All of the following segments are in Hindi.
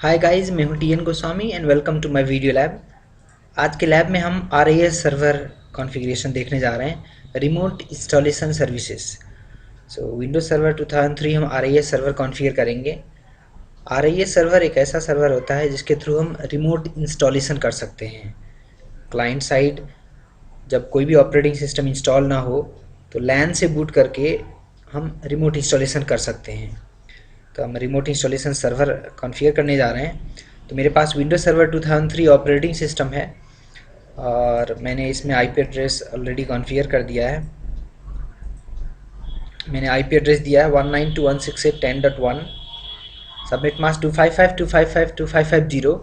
हाय गाइस, मैं हूं T N Goswami and welcome to my video lab. आज के लैब में हम आरआईएस सर्वर कॉन्फ़िगरेशन देखने जा रहे हैं, रिमोट इंस्टॉलेशन सर्विसेज। सो विंडोज सर्वर 2003 हम आरआईएस सर्वर कॉन्फ़िगर करेंगे। आरआईएस सर्वर एक ऐसा सर्वर होता है जिसके थ्रू हम रिमोट इंस्टॉलेशन कर सकते हैं। क्लाइंट साइड जब कोई भी ऑपरेटिंग सिस्टम इंस्टॉल ना हो तो लैन से बूट करके हम रिमोट इंस्टॉलेशन कर सकते हैं। तो हम रिमोट इंस्टॉलेशन सर्वर कॉन्फ़िगर करने जा रहे हैं। तो मेरे पास विंडोज सर्वर 2003 ऑपरेटिंग सिस्टम है और मैंने इसमें आईपी एड्रेस ऑलरेडी कॉन्फ़िगर कर दिया है। मैंने आईपी एड्रेस दिया है 192.168.10.1, सबनेट मास्क 255.255.255.0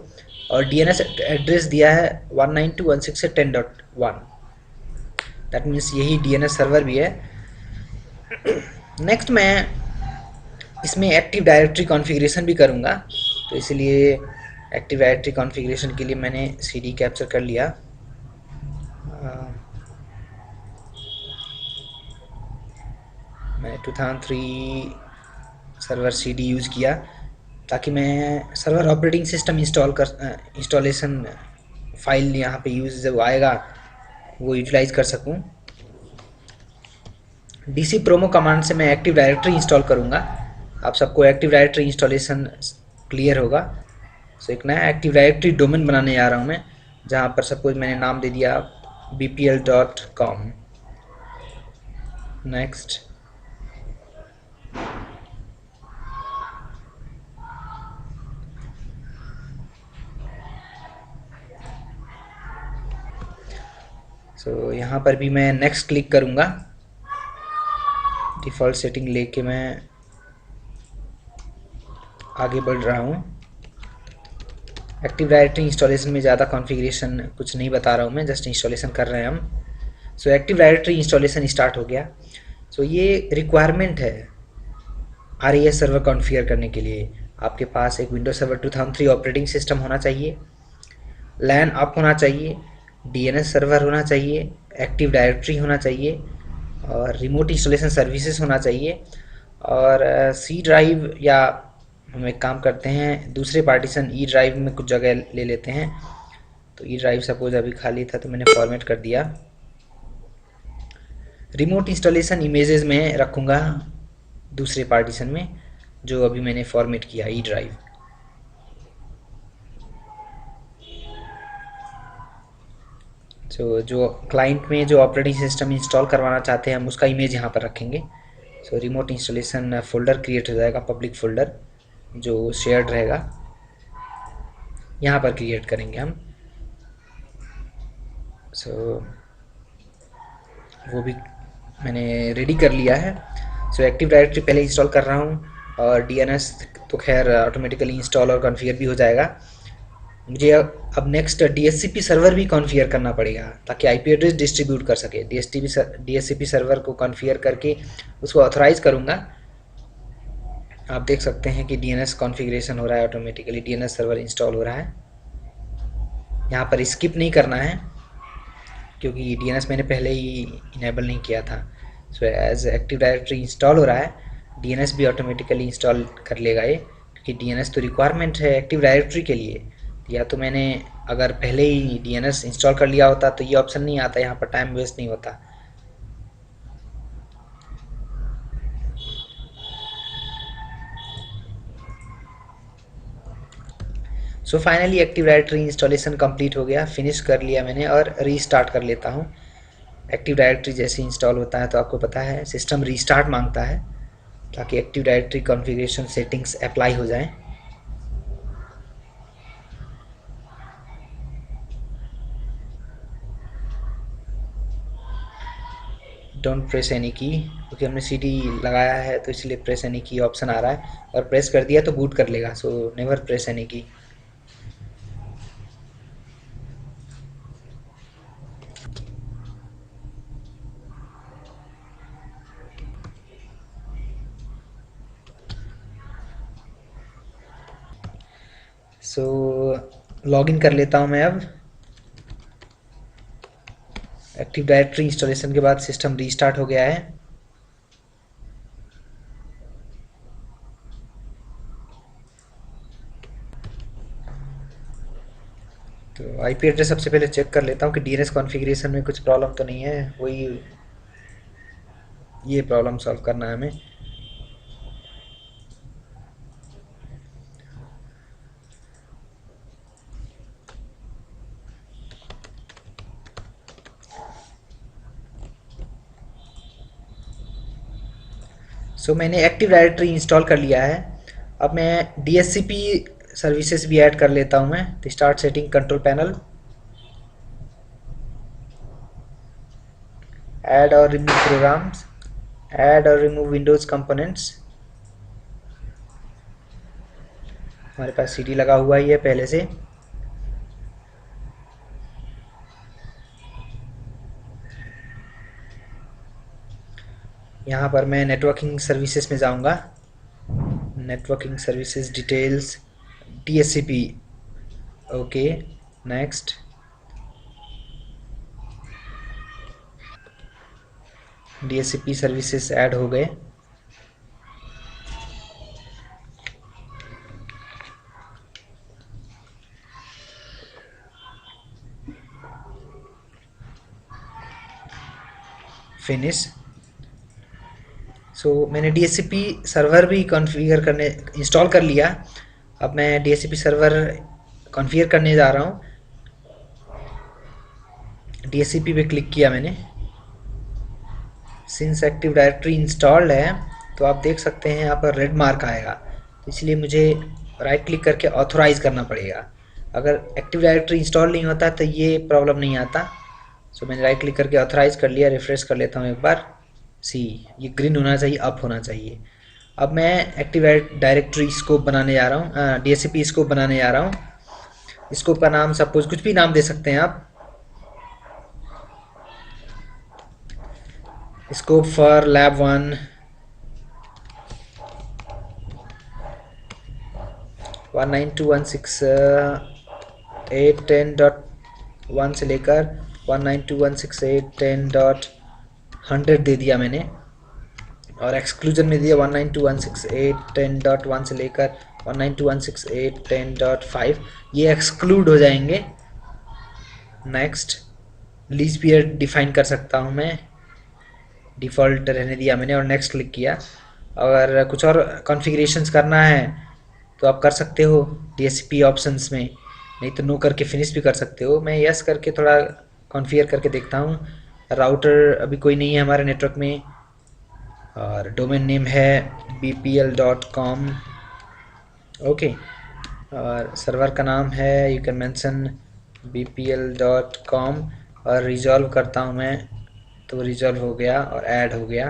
और डीएनएस एड्रेस दिया है 192.168.10.1। दैट मीन्स यही डीएनएस सर्वर भी है। नेक्स्ट मैं इसमें एक्टिव डायरेक्टरी कॉन्फ़िगरेशन भी करूँगा, तो इसलिए एक्टिव डायरेक्टरी कॉन्फ़िगरेशन के लिए मैंने सीडी कैप्चर कर लिया। मैंने 2003 सर्वर सीडी यूज़ किया ताकि मैं server operating system installation file यहाँ पे यूज़ जब आएगा वो यूटिलाइज़ कर सकूँ। डीसी प्रोमो कमांड से मैं एक्टिव डायरेक्टरी इंस्टॉल करूँगा। आप सबको एक्टिव डायरेक्टरी इंस्टॉलेशन क्लियर होगा। सो एक नया एक्टिव डायरेक्टरी डोमेन बनाने जा रहा हूँ मैं, जहाँ पर सपोज मैंने नाम दे दिया bpl.com। नेक्स्ट यहाँ पर भी मैं नेक्स्ट क्लिक करूँगा। डिफ़ॉल्ट सेटिंग लेके मैं आगे बढ़ रहा हूँ। एक्टिव डायरेक्टरी इंस्टॉलेशन में ज़्यादा कॉन्फ़िगरेशन कुछ नहीं बता रहा हूँ मैं, जस्ट इंस्टॉलेशन कर रहे हैं हम। So active directory installation start हो गया। सो ये रिक्वायरमेंट है आरईएस सर्वर कॉन्फ़िगर करने के लिए। आपके पास एक विंडोज सर्वर 2003 ऑपरेटिंग सिस्टम होना चाहिए, लैन अप होना चाहिए, डीएनएस सर्वर होना चाहिए, एक्टिव डायरेक्टरी होना चाहिए और रिमोट इंस्टॉलेशन सर्विसेज होना चाहिए। और सी ड्राइव, या हम एक काम करते हैं दूसरे पार्टीशन ई ड्राइव में कुछ जगह ले लेते हैं। तो ई ड्राइव सपोज अभी खाली था तो मैंने फॉर्मेट कर दिया। रिमोट इंस्टॉलेशन इमेजेस में रखूँगा दूसरे पार्टीशन में, जो अभी मैंने फॉर्मेट किया ई ड्राइव। जो क्लाइंट में जो ऑपरेटिंग सिस्टम इंस्टॉल करवाना चाहते हैं हम उसका इमेज यहाँ पर रखेंगे। रिमोट इंस्टॉलेशन फोल्डर क्रिएट हो जाएगा, पब्लिक फोल्डर जो शेयर्ड रहेगा, यहाँ पर क्रिएट करेंगे हम। वो भी मैंने रेडी कर लिया है। एक्टिव डायरेक्टरी पहले इंस्टॉल कर रहा हूँ और डीएनएस तो खैर ऑटोमेटिकली इंस्टॉल और कॉन्फ़िगर भी हो जाएगा। मुझे अब नेक्स्ट डीएचसीपी सर्वर भी कॉन्फ़िगर करना पड़ेगा ताकि आईपी एड्रेस डिस्ट्रीब्यूट कर सके। डीएचसीपी सर्वर को कॉन्फ़िगर करके उसको ऑथराइज़ करूँगा। आप देख सकते हैं कि डीएनएस कॉन्फ़िगरेशन हो रहा है, ऑटोमेटिकली डीएनएस सर्वर इंस्टॉल हो रहा है। यहाँ पर स्किप नहीं करना है क्योंकि डीएनएस मैंने पहले ही इनेबल नहीं किया था। एज एक्टिव डायरेक्टरी इंस्टॉल हो रहा है, डीएनएस भी ऑटोमेटिकली इंस्टॉल कर लेगा ये, क्योंकि डीएनएस तो रिक्वायरमेंट है एक्टिव डायरेक्टरी के लिए। या तो मैंने अगर पहले ही डीएनएस इंस्टॉल कर लिया होता तो ये ऑप्शन नहीं आता, यहाँ पर टाइम वेस्ट नहीं होता। Finally active directory installation complete हो गया, फिनिश कर लिया मैंने और रीस्टार्ट कर लेता हूँ। एक्टिव डायरेक्टरी जैसे इंस्टॉल होता है तो आपको पता है सिस्टम रीस्टार्ट मांगता है ताकि active directory configuration settings apply हो जाएं। डोंट प्रेस एनी की, क्योंकि हमने सीडी लगाया है तो इसलिए प्रेस एनी की ऑप्शन आ रहा है, और प्रेस कर दिया तो बूट कर लेगा। नेवर प्रेस एनी की। लॉगिन कर लेता हूँ मैं अब। एक्टिव डायरेक्टरी इंस्टॉलेशन के बाद सिस्टम रीस्टार्ट हो गया है। तो आईपी एड्रेस सबसे पहले चेक कर लेता हूँ कि डीएनएस कॉन्फ़िगरेशन में कुछ प्रॉब्लम तो नहीं है, वही ये प्रॉब्लम सॉल्व करना है हमें। सो मैंने एक्टिव डायरेक्टरी इंस्टॉल कर लिया है। अब मैं डीएचसीपी सर्विसेज भी ऐड कर लेता हूँ मैं। तो start setting control panel, add और रिमूव प्रोग्राम्स, ऐड और रिमूव विंडोज कंपोनेंट्स। हमारे पास सीडी लगा हुआ ही है पहले से। यहाँ पर मैं नेटवर्किंग सर्विसेज में जाऊँगा, networking services details, DHCP, okay, next. DHCP services add हो गए। फिनिश। सो मैंने डीएचसीपी सर्वर भी कॉन्फ़िगर करने इंस्टॉल कर लिया। अब मैं डीएचसीपी सर्वर कॉन्फ़िगर करने जा रहा हूँ। डीएचसीपी पे क्लिक किया मैंने। सिंस एक्टिव डायरेक्टरी इंस्टॉल्ड है तो आप देख सकते हैं यहाँ पर रेड मार्क आएगा, तो इसलिए मुझे राइट क्लिक करके ऑथोराइज़ करना पड़ेगा। अगर एक्टिव डायरेक्टरी इंस्टॉल नहीं होता तो ये प्रॉब्लम नहीं आता। सो मैंने राइट क्लिक करके ऑथोराइज़ कर लिया। रिफ्रेश कर लेता हूँ एक बार। सी, ये ग्रीन होना चाहिए, अप होना चाहिए। अब मैं एक्टिव डायरेक्टरी स्कोप बनाने जा रहा हूँ, डीएचसीपी स्कोप बनाने जा रहा हूँ। स्कोप का नाम सपोज कुछ भी नाम दे सकते हैं आप। स्कोप फॉर लैब 1, 192.168.10.1 से लेकर 192.168.10.100 दे दिया मैंने। और एक्सक्लूजन में दिया 192.168.10.1 से लेकर 192.168.10.5, ये एक्सक्लूड हो जाएंगे। नेक्स्ट। लीज पीरियड डिफाइन कर सकता हूँ मैं, डिफ़ॉल्ट रहने दिया मैंने और नेक्स्ट क्लिक किया। अगर कुछ और कॉन्फ़िगरेशंस करना है तो आप कर सकते हो डीएचसीपी ऑप्शंस में, नहीं तो नो करके फिनिश भी कर सकते हो। मैं यस करके थोड़ा कॉन्फ़िगर करके देखता हूँ। राउटर अभी कोई नहीं है हमारे नेटवर्क में, और डोमेन नेम है bpl.com, ओके। और सर्वर का नाम है, यू कैन मेंशन bpl.com, और रिजॉल्व करता हूँ मैं तो रिजॉल्व हो गया और ऐड हो गया।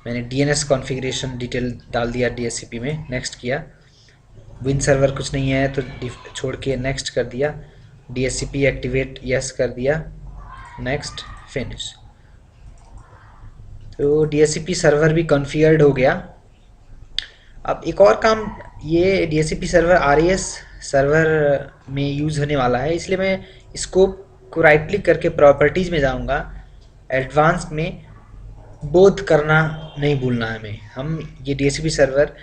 मैंने डीएनएस कॉन्फ़िगरेशन डिटेल डाल दिया डीएचसीपी में, नेक्स्ट किया। विन सर्वर कुछ नहीं है तो छोड़ के नेक्स्ट कर दिया। डीएचसीपी एक्टिवेट यस कर दिया, नेक्स्ट, फिनिश। तो डीएचसीपी सर्वर भी कॉन्फ़िगर्ड हो गया। अब एक और काम, ये डीएचसीपी सर्वर आरईएस सर्वर में यूज़ होने वाला है, इसलिए मैं स्कोप को राइट क्लिक करके प्रॉपर्टीज़ में जाऊंगा। एडवांस में बोथ करना नहीं भूलना है हमें। हम ये डीएचसीपी सर्वर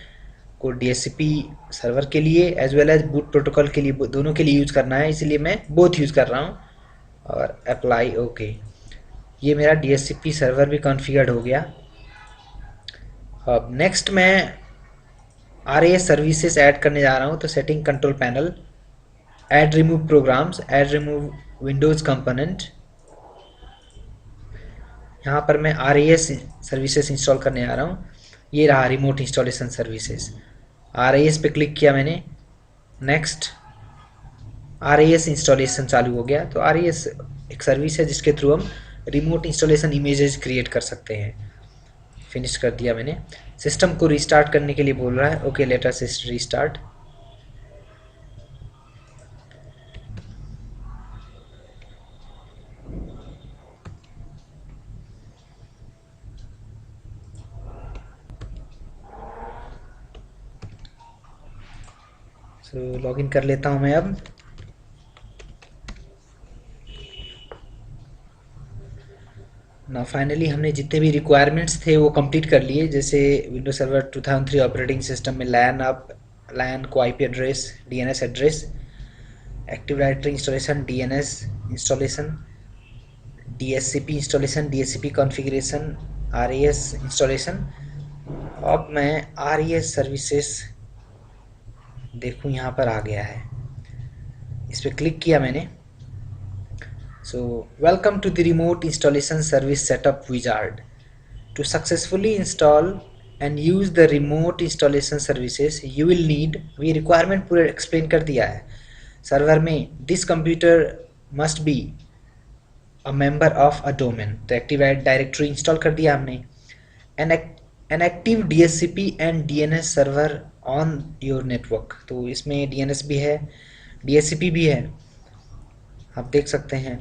को डीएचसीपी सर्वर के लिए as well as boot protocol के लिए, दोनों के लिए यूज़ करना है, इसलिए मैं बोथ यूज़ कर रहा हूँ। और अप्लाई, ओके। ये मेरा डीएचसीपी सर्वर भी कॉन्फ़िगर्ड हो गया। अब नेक्स्ट मैं आरएएस सर्विसेज ऐड करने जा रहा हूँ। तो setting control panel, add remove programs, add remove Windows component. यहाँ पर मैं आरएएस सर्विसेज इंस्टॉल करने आ रहा हूँ। ये रहा रिमोट इंस्टॉलेशन सर्विसेज। आरएएस पे क्लिक किया मैंने, नेक्स्ट। आरएएस इंस्टॉलेशन चालू हो गया। तो आरएएस एक सर्विस है जिसके थ्रू हम रिमोट इंस्टॉलेशन इमेजेस क्रिएट कर सकते हैं। फिनिश कर दिया मैंने। सिस्टम को रीस्टार्ट करने के लिए बोल रहा है, ओके, लेट अस रीस्टार्ट। सो लॉगिन कर लेता हूँ मैं अब। ना फाइनली हमने जितने भी रिक्वायरमेंट्स थे वो कंप्लीट कर लिए, जैसे विंडोज सर्वर 2003 ऑपरेटिंग सिस्टम में लैन अप, लैन को IP address, DNS address, active directory installation, DNS installation, DSCP installation, DSCP configuration, RES installation. अब मैं आरईएस सर्विसेज देखूँ, यहाँ पर आ गया है, इस पर क्लिक किया मैंने। So welcome to the remote installation service setup wizard. To successfully install and use the remote installation services you will need, ये रिक्वायरमेंट पूरे एक्सप्लेन कर दिया है सर्वर में। This computer must be a member of a domain, तो एक्टिव डायरेक्टरी इंस्टॉल कर दिया हमने। An active DSCP and DNS server on your network, तो इसमें डीएनएस भी है, डीएससीपी भी है, आप देख सकते हैं।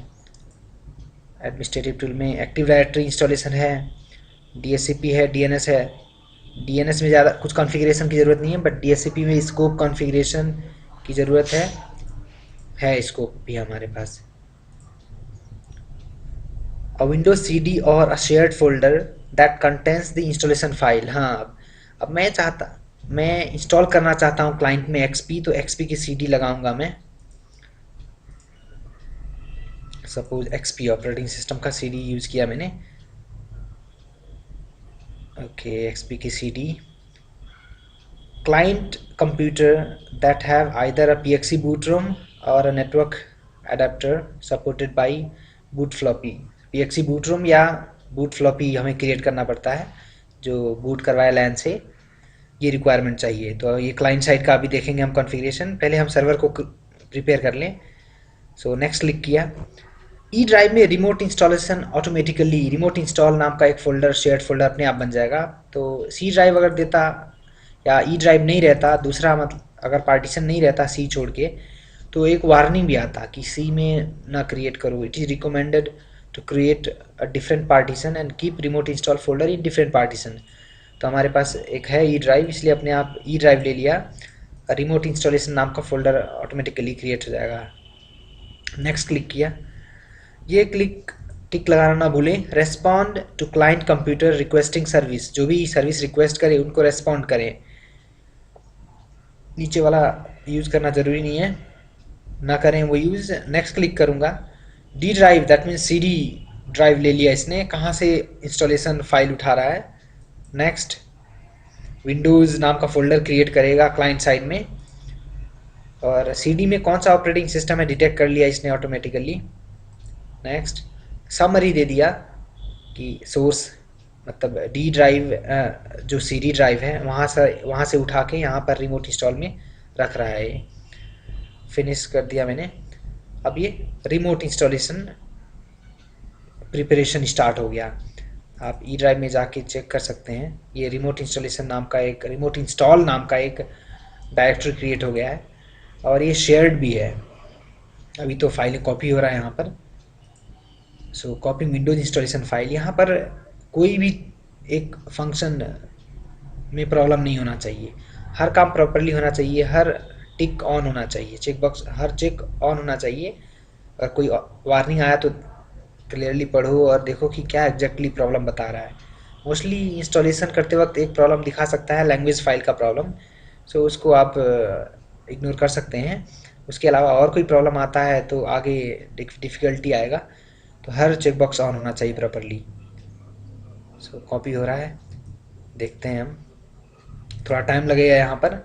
एडमिनिस्ट्रेटिव टूल में एक्टिव डायरेक्टरी इंस्टॉलेशन है, डीएससीपी है, डीएनएस है। डीएनएस में ज़्यादा कुछ कॉन्फ़िगरेशन की ज़रूरत नहीं है, बट डीएससीपी में स्कोप कॉन्फ़िगरेशन की ज़रूरत है स्कोप भी हमारे पास। अ विंडोज सीडी और a shared folder that contains the installation file. हाँ, अब मैं इंस्टॉल करना चाहता हूँ क्लाइंट में एक्सपी, तो एक्सपी की सीडी लगाऊंगा मैं। सपोज एक्सपी ऑपरेटिंग सिस्टम का सीडी यूज़ किया मैंने। ओके, एक्सपी की CD. Client computer that have either a PXE boot ROM or a network adapter supported by boot floppy। PXE boot ROM या boot floppy हमें क्रिएट करना पड़ता है, जो बूट करवाए लैन से, ये रिक्वायरमेंट चाहिए। तो ये क्लाइंट साइड का अभी देखेंगे हम कॉन्फ़िगरेशन, पहले हम सर्वर को प्रिपेयर कर लें। सो नेक्स्ट क्लिक किया। ई ड्राइव में remote installation automatically, remote install नाम का एक फ़ोल्डर, शेयर्ड फ़ोल्डर अपने आप बन जाएगा। तो सी ड्राइव अगर देता या ई ड्राइव नहीं रहता, दूसरा मतलब अगर पार्टीशन नहीं रहता सी छोड़ के, तो एक वार्निंग भी आता कि सी में ना क्रिएट करो, it is recommended to create a different partition and keep remote install folder in different partition. तो हमारे पास एक है ई ड्राइव, इसलिए अपने आप ई ड्राइव ले लिया, रिमोट इंस्टॉलेशन नाम का फोल्डर ऑटोमेटिकली क्रिएट हो जाएगा। नेक्स्ट क्लिक किया। ये टिक लगाना ना भूलें। Respond to client computer requesting service, जो भी सर्विस रिक्वेस्ट करे उनको रेस्पॉन्ड करें, नीचे वाला यूज़ करना ज़रूरी नहीं है, ना करें वो यूज़। नेक्स्ट क्लिक करूँगा। D drive that means C D drive ले लिया इसने, कहाँ से इंस्टॉलेशन फाइल उठा रहा है। नेक्स्ट, विंडोज़ नाम का फोल्डर क्रिएट करेगा क्लाइंट साइड में, और सी डी में कौन सा ऑपरेटिंग सिस्टम है डिटेक्ट कर लिया इसने ऑटोमेटिकली। नेक्स्ट, समरी दे दिया कि सोर्स मतलब डी ड्राइव, जो सी डी ड्राइव है वहाँ से उठा के यहाँ पर रिमोट इंस्टॉल में रख रहा है। ये फिनिश कर दिया मैंने। अब ये रिमोट इंस्टॉलेशन प्रिपरेशन स्टार्ट हो गया। आप ई ड्राइव में जाके चेक कर सकते हैं, ये रिमोट इंस्टॉलेशन नाम का एक, रिमोट इंस्टॉल नाम का एक डायरेक्टरी क्रिएट हो गया है, और ये शेयर्ड भी है। अभी तो फाइल कॉपी हो रहा है यहाँ पर। सो कॉपी विंडोज इंस्टॉलेशन फाइल, यहाँ पर कोई भी एक फंक्शन में प्रॉब्लम नहीं होना चाहिए, हर काम प्रॉपरली होना चाहिए, हर टिक ऑन होना चाहिए, चेक बॉक्स हर चेक ऑन होना चाहिए। अगर कोई वार्निंग आया तो क्लियरली पढ़ो और देखो कि क्या एग्जैक्टली प्रॉब्लम बता रहा है। मोस्टली इंस्टॉलेशन करते वक्त एक प्रॉब्लम दिखा सकता है, लैंग्वेज फाइल का प्रॉब्लम, सो उसको आप इग्नोर कर सकते हैं। उसके अलावा और कोई प्रॉब्लम आता है तो आगे डिफ़िकल्टी आएगा, तो हर चेक बॉक्स ऑन होना चाहिए प्रॉपरली। सो कॉपी हो रहा है, देखते हैं हम, थोड़ा टाइम लगेगा यहाँ पर।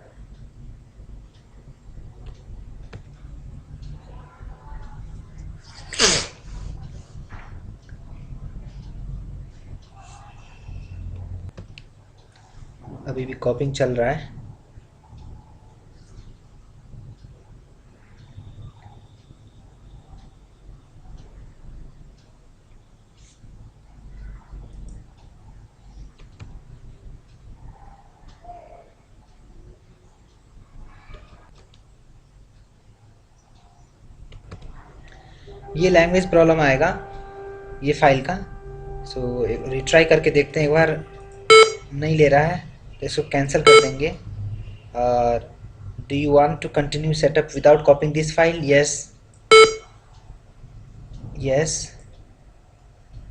अभी भी कॉपिंग चल रहा है। ये लैंग्वेज प्रॉब्लम आएगा ये फाइल का। सो रिट्राई करके देखते हैं एक बार, नहीं ले रहा है तो इसको कैंसिल कर देंगे। और do you want to continue setup without copying this file? Yes, yes.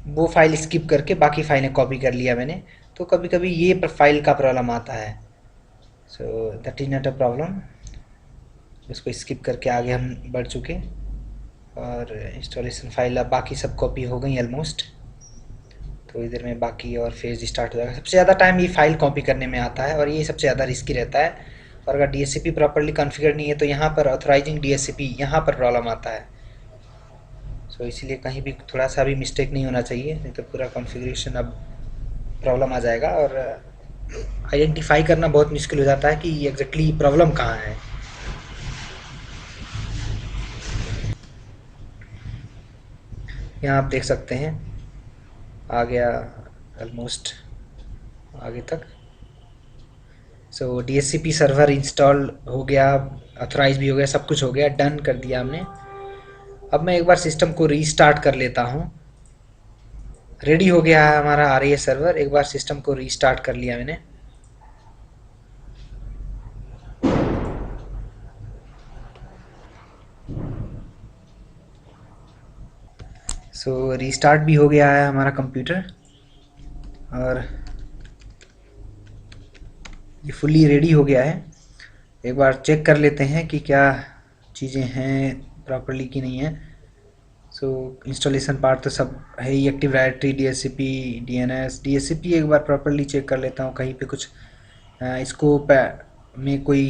वो फाइल स्किप करके बाकी फाइलें कॉपी कर लिया मैंने। तो कभी कभी ये फाइल का प्रॉब्लम आता है, so that is not a problem. इसको स्किप करके आगे हम बढ़ चुके, और इंस्टॉलेशन फाइल अब बाकी सब कॉपी हो गई ऑलमोस्ट। थोड़ी देर में बाकी और फेज स्टार्ट हो जाएगा। सबसे ज़्यादा टाइम ये फाइल कॉपी करने में आता है और ये सबसे ज़्यादा रिस्की रहता है। और अगर डीएचसीपी प्रॉपर्ली कॉन्फ़िगर नहीं है तो यहाँ पर ऑथराइजिंग डीएचसीपी यहाँ पर प्रॉब्लम आता है। सो इसीलिए कहीं भी थोड़ा सा भी मिस्टेक नहीं होना चाहिए, नहीं तो पूरा कॉन्फ़िगरेशन अब प्रॉब्लम आ जाएगा और आइडेंटिफाई करना बहुत मुश्किल हो जाता है कि एग्जैक्टली प्रॉब्लम कहाँ है। यहाँ आप देख सकते हैं आ गया ऑलमोस्ट आगे तक। सो डीएचसीपी सर्वर इंस्टॉल हो गया, ऑथराइज भी हो गया, सब कुछ हो गया, डन कर दिया हमने। अब मैं एक बार सिस्टम को रीस्टार्ट कर लेता हूँ। रेडी हो गया है हमारा आरईएस सर्वर। एक बार सिस्टम को रीस्टार्ट कर लिया मैंने। सो रीस्टार्ट भी हो गया है हमारा कंप्यूटर और ये फुल्ली रेडी हो गया है। एक बार चेक कर लेते हैं कि क्या चीज़ें हैं प्रॉपर्ली कि नहीं है। सो इंस्टॉलेशन पार्ट तो सब है ही, active directory, DHCP, DNS, DHCP एक बार प्रॉपर्ली चेक कर लेता हूँ कहीं पे कुछ स्कोप में कोई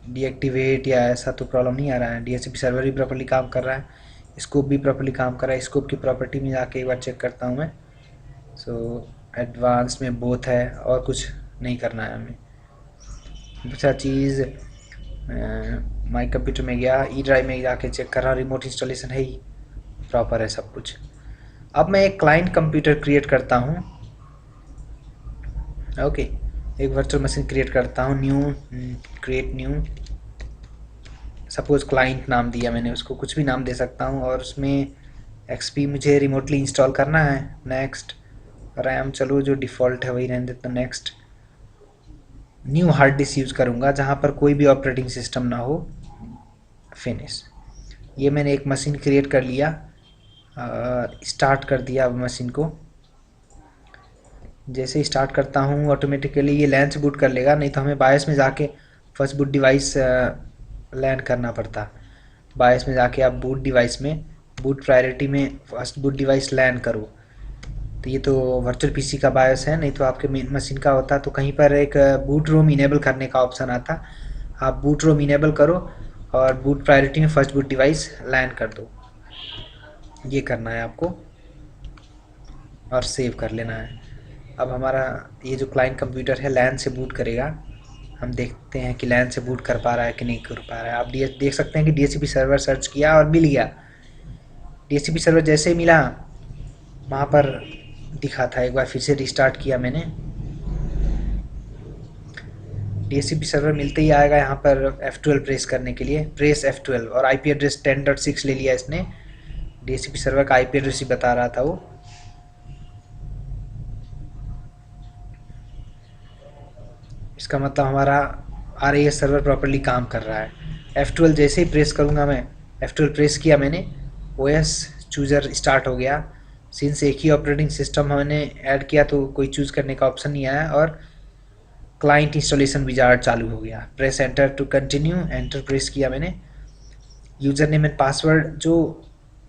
डीएक्टिवेट या ऐसा तो प्रॉब्लम नहीं आ रहा है। डीएचसीपी सर्वर भी प्रॉपर्ली काम कर रहा है, स्कोप भी प्रॉपर्ली काम कर रहा है। स्कोप की प्रॉपर्टी में जाके एक बार चेक करता हूँ मैं। सो एडवांस में बोथ है और कुछ नहीं करना है हमें। दूसरा चीज़ माई कंप्यूटर में गया, ई ड्राइव में जाके चेक कर रहा हूँ, रिमोट इंस्टॉलेशन है ही, प्रॉपर है सब कुछ। अब मैं एक क्लाइंट कंप्यूटर क्रिएट करता हूँ। ओके, एक वर्चुअल मशीन क्रिएट करता हूँ, new, create new, suppose client नाम दिया मैंने उसको, कुछ भी नाम दे सकता हूँ। और उसमें एक्सपी मुझे रिमोटली इंस्टॉल करना है। नेक्स्ट, रैम चलो जो डिफ़ॉल्ट है वही रहने देता, next. New hard disk use करूँगा जहाँ पर कोई भी ऑपरेटिंग सिस्टम ना हो, फिनिश। ये मैंने एक मशीन क्रिएट कर लिया, स्टार्ट कर दिया अब मशीन को। जैसे ही स्टार्ट करता हूँ ऑटोमेटिकली ये लैन से बूट कर लेगा, नहीं तो हमें बायस में जाके फर्स्ट बूट डिवाइस लैन करना पड़ता। बायस में जाके आप बूट डिवाइस में, बूट प्रायोरिटी में फर्स्ट बूट डिवाइस लैन करो। तो ये तो वर्चुअल पीसी का बायस है, नहीं तो आपके मेन मशीन का होता तो कहीं पर एक बूट रोम इनेबल करने का ऑप्शन आता, आप बूट रोम इनेबल करो और बूट प्रायोरिटी में फर्स्ट बूट डिवाइस लैन कर दो। ये करना है आपको और सेव कर लेना है। अब हमारा ये जो क्लाइंट कंप्यूटर है लैन से बूट करेगा। हम देखते हैं कि लैन से बूट कर पा रहा है कि नहीं कर पा रहा है। आप देख सकते हैं कि डीएचसीपी सर्वर सर्च किया और मिल गया। डीएचसीपी सर्वर जैसे ही मिला वहाँ पर दिखा था। एक बार फिर से रिस्टार्ट किया मैंने, डीएचसीपी सर्वर मिलते ही आएगा यहाँ पर F12 प्रेस करने के लिए, प्रेस F12। और आईपी एड्रेस 10.6 ले लिया इसने। डीएचसीपी सर्वर का आईपी एड्रेस ही बता रहा था वो। इसका मतलब हमारा आरएएस सर्वर प्रॉपर्ली काम कर रहा है। F12 जैसे ही प्रेस करूँगा मैं, F12 प्रेस किया मैंने, ओएस चूज़र स्टार्ट हो गया। सिंस एक ही ऑपरेटिंग सिस्टम हमने ऐड किया तो कोई चूज़ करने का ऑप्शन नहीं आया और क्लाइंट इंस्टॉलेशन विजार्ड चालू हो गया। Press enter to continue, enter press किया मैंने। यूज़र नेम एंड पासवर्ड जो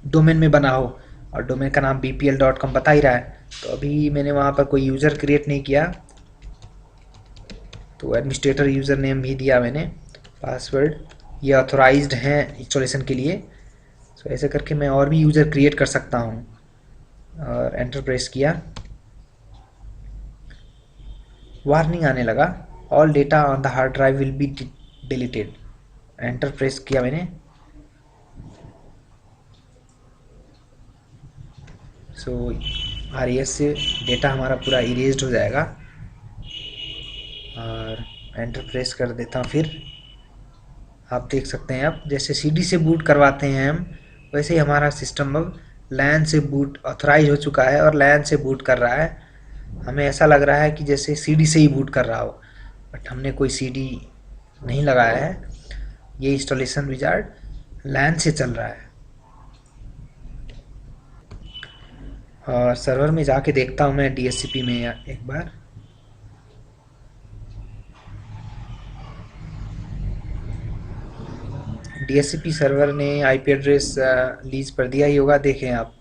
डोमेन में बना हो, और डोमेन का नाम bpl.com बता ही रहा है, तो अभी मैंने वहाँ पर कोई यूज़र क्रिएट नहीं किया तो एडमिनिस्ट्रेटर यूज़र नेम भी दिया मैंने, पासवर्ड ये ऑथोराइज्ड हैं इंस्टॉलेशन के लिए। सो ऐसे करके मैं और भी यूज़र क्रिएट कर सकता हूँ और एंटर प्रेस किया। वार्निंग आने लगा, all data on the hard drive will be deleted. Enter press किया मैंने। सो आरईएस से डेटा हमारा पूरा इरेज्ड हो जाएगा और एंटर प्रेस कर देता हूँ। फिर आप देख सकते हैं अब जैसे सीडी से बूट करवाते हैं हम, वैसे ही हमारा सिस्टम अब लैन से बूट ऑथराइज हो चुका है और लैन से बूट कर रहा है। हमें ऐसा लग रहा है कि जैसे सीडी से ही बूट कर रहा हो, बट हमने कोई सीडी नहीं लगाया है। ये इंस्टॉलेशन विजार्ड लैन से चल रहा है। और सर्वर में जाके देखता हूँ मैं डीएचसीपी में एक बार। DHCP सर्वर ने आईपी एड्रेस लीज पर दिया ही होगा। देखें आप,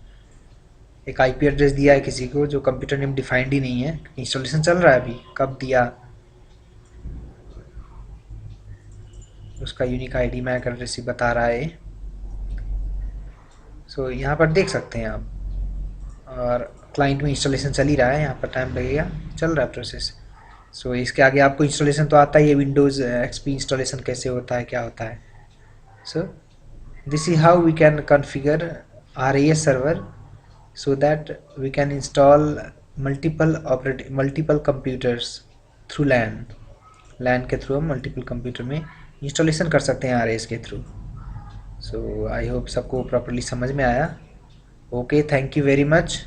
एक आईपी एड्रेस दिया है किसी को जो कंप्यूटर नेम डिफाइंड ही नहीं है, इंस्टॉलेशन चल रहा है अभी, कब दिया उसका यूनिक आईडी मैक एड्रेस ही बता रहा है। सो यहाँ पर देख सकते हैं आप, और क्लाइंट में इंस्टॉलेशन चल ही रहा है, यहाँ पर टाइम लगेगा, चल रहा है प्रोसेस। सो इसके आगे आपको इंस्टॉलेशन तो आता ही है, विंडोज़ एक्सपी इंस्टॉलेशन कैसे होता है, क्या होता है। So this is how we can configure RAS server so that we can install multiple computers through LAN के थ्रू हम मल्टीपल कंप्यूटर में इंस्टॉलेशन कर सकते हैं RAS के थ्रू। सो आई होप सबको प्रॉपरली समझ में आया। Okay, thank you very much.